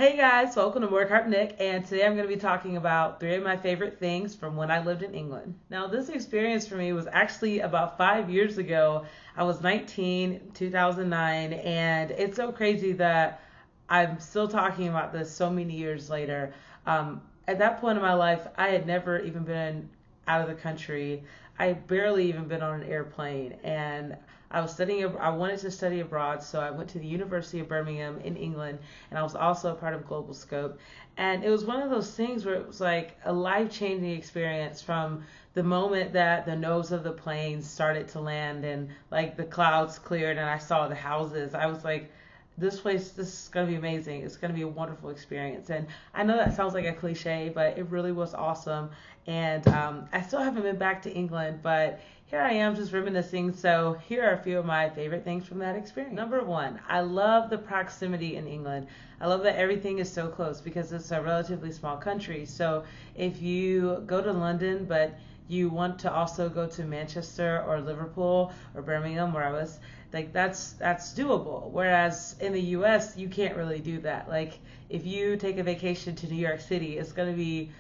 Hey guys, welcome to More Carp Nick, and today I'm going to be talking about three of my favorite things from when I lived in England. Now, this experience for me was actually about 5 years ago. I was 19, 2009, and it's so crazy that I'm still talking about this so many years later. At that point in my life, I had never even been out of the country. I had barely even been on an airplane, and I was studying. I wanted to study abroad, so I went to the University of Birmingham in England, and I was also a part of Global Scope. And it was one of those things where it was like a life-changing experience from the moment that the nose of the plane started to land and like the clouds cleared and I saw the houses. I was like, this is going to be amazing. It's going to be a wonderful experience. And I know that sounds like a cliche, but it really was awesome. And I still haven't been back to England, but here I am just reminiscing. So here are a few of my favorite things from that experience. Number one, I love the proximity in England. I love that everything is so close because it's a relatively small country. So if you go to London, but you want to also go to Manchester or Liverpool or Birmingham, where I was, like that's doable. Whereas in the US, you can't really do that. Like if you take a vacation to New York City, it's going to be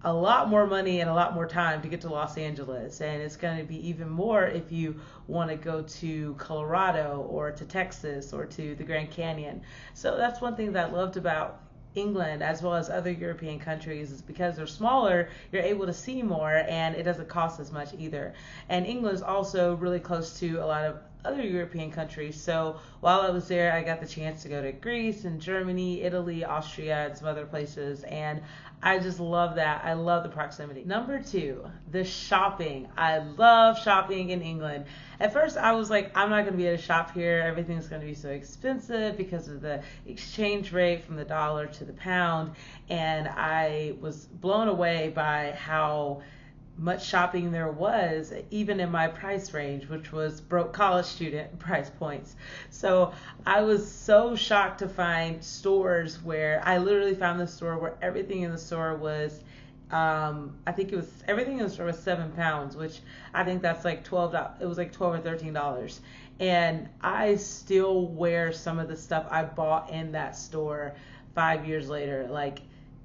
a lot more money and a lot more time to get to Los Angeles, and it's going to be even more if you want to go to Colorado or to Texas or to the Grand Canyon. So that's one thing that I loved about England as well as other European countries is because they're smaller, you're able to see more and it doesn't cost as much either. And England is also really close to a lot of other European countries. So while I was there, I got the chance to go to Greece and Germany, Italy, Austria, and some other places. And I just love that. I love the proximity. Number two, the shopping. I love shopping in England. At first, I was like, I'm not going to be able to shop here. Everything's going to be so expensive because of the exchange rate from the dollar to the pound. And I was blown away by how much shopping there was, even in my price range, which was broke college student price points. So I was so shocked to find stores where I literally found the store where everything in the store was I think it was everything in the store was £7, which I think that's like $12. It was like $12 or $13, and I still wear some of the stuff I bought in that store 5 years later. Like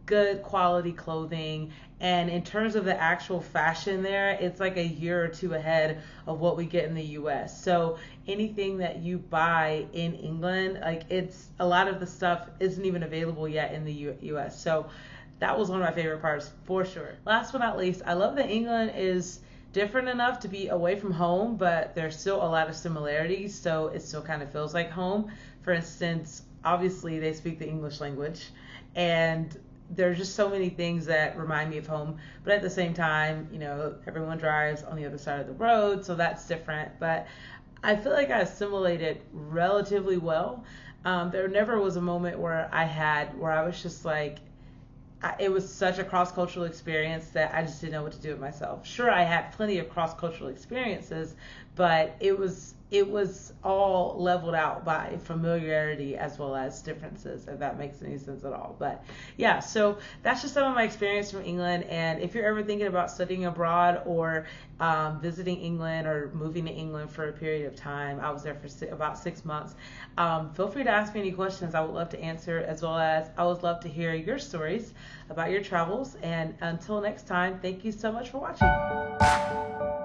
good quality clothing, and in terms of the actual fashion there, it's like a year or two ahead of what we get in the US. So anything that you buy in England, like it's a lot of the stuff isn't even available yet in the US. So that was one of my favorite parts for sure. Last but not least, I love that England is different enough to be away from home, but there's still a lot of similarities, so it still kind of feels like home. For instance, obviously they speak the English language, and there's just so many things that remind me of home, but at the same time, you know, everyone drives on the other side of the road, so that's different. But I feel like I assimilated relatively well. There never was a moment where I was just like, it was such a cross-cultural experience that I just didn't know what to do with myself. Sure, I had plenty of cross-cultural experiences, but it was all leveled out by familiarity as well as differences, if that makes any sense at all. But yeah, so that's just some of my experience from England. And if you're ever thinking about studying abroad or visiting England or moving to England for a period of time, I was there for about 6 months. Feel free to ask me any questions. I would love to answer, as well as I would love to hear your stories about your travels. And until next time, thank you so much for watching.